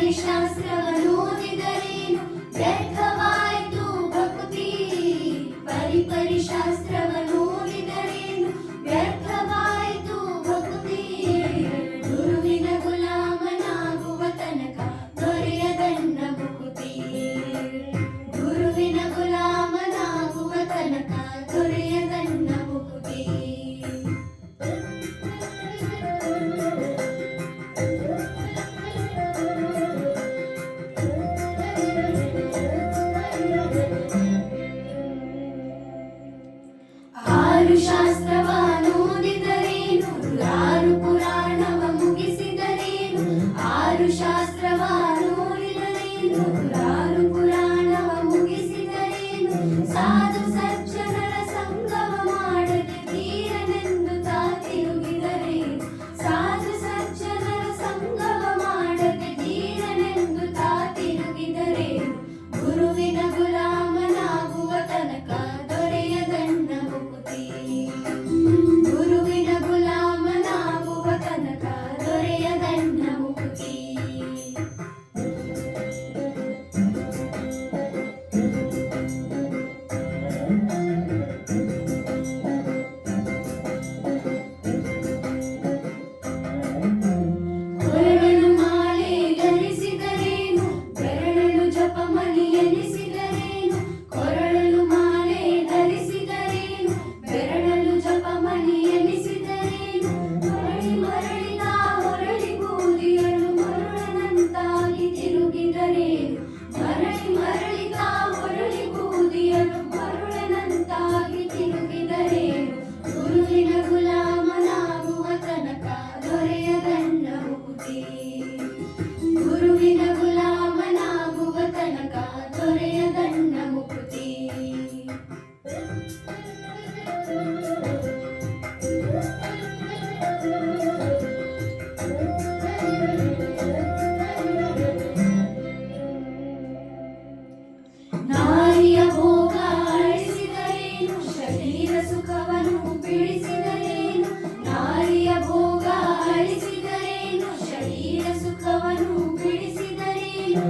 ಪರಿಪರಿಶಾಸ್ತ್ರವನ್ನೋದಿದರೇನು ವ್ಯರ್ಥವಾಯಿತು ಭಕ್ತಿ. ಪರಿಪರಿಶಾಸ್ತ್ರವನ್ನೋದಿದರೇನು ವ್ಯರ್ಥವಾಯಿತು ಭಕ್ತಿ. ಗುರುವಿನ ಗುಲಾಮನಾಗುವ ತನಕ ದೊರೆಯದನ್ನ ಮುಕುತಿ. ಗುರುವಿನ ಗುಲಾಮನಾಗುವ ತನಕ ದೊರೆಯದನ್ನ ಮುಕುತಿ. ಆರು ಶಾಸ್ತ್ರವನ್ನೋದಿದರೇನು ಆರು ಪುರಾಣವ ಮುಗಿಸಿದರೇನು. ಆರು ಶಾಸ್ತ್ರವನ್ನೋದಿದರೇನು ಆರು ಪುರಾಣವ ಮುಗಿಸಿದರೇನು. ಸಾಧು ಸಜ್ಜನರ ಸಂಗಮ ಮಾಡದೆ ಧೀರನೆಂದು ತಾ ತಿರುಗಿದರೇನು. ಸಾಧು ಸಜ್ಜನರ ಸಂಗಮ ಮಾಡದೆ ಧೀರನೆಂದು ತಾ ತಿರುಗಿದರೇನು. ಗುರುವಿನ ಗುಲಾಮನಾಗುವ ತನಕ ದೊರೆಯದನ್ನ ಮುಕುತಿ. ಗುರುವಿನ ಗುಲಾಮನಾಗುವ ತನಕ ದೊರೆಯದನ್ನ ಮುಕುತಿ. ಕೊರಳಲು ಮಾಲೆ ಧರಿಸಿದರೇನು ಬೆರಳಲು ಜಪಮಣಿ ಎನಿಸಿದರೇನು. ಕೊರಳಲು ಮಾಲೆ ಧರಿಸಿದರೇನು ಬೆರಳಲು ಜಪಮಣಿ ಎನಿಸಿದರೇನು. ಮರಳಿ ಮರಳಿದ ಹೊರಳಿ ಬೂದಿಯಲು ಮರುಳನಂತಾಗಿ ತಿರುಗಿದರೇನು. ಮರಳಿ ಮರಳಿದ ಹೊರಳಿ ಬೂದಿಯಲು ಮರುಳನಂತಾಗಿ ತಿರುಗಿದರೇನು. ಗುರುವಿನ ಗುಲಾಮನಾಗುವ ತನಕ ದೊರೆಯದನ್ನ ಮುಕುತಿ. ಗುರುವಿನ ಗುಲಾಮನಾಗುವ ತನಕ ದೊರೆಯದನ್ನ ಮುಕುತಿ. ನಾರಿಯ ಭೋಗ ಅಳಿಸಿದರೇನು ಶರೀರ ಸುಖವನ್ನು ಬಿಡಿಸಿದರೇನು. ನಾರಿಯ ಭೋಗ ಅಳಿಸಿದರೇನು ಶರೀರ ಸುಖವನ್ನು ಬಿಡಿಸಿದರೇನು.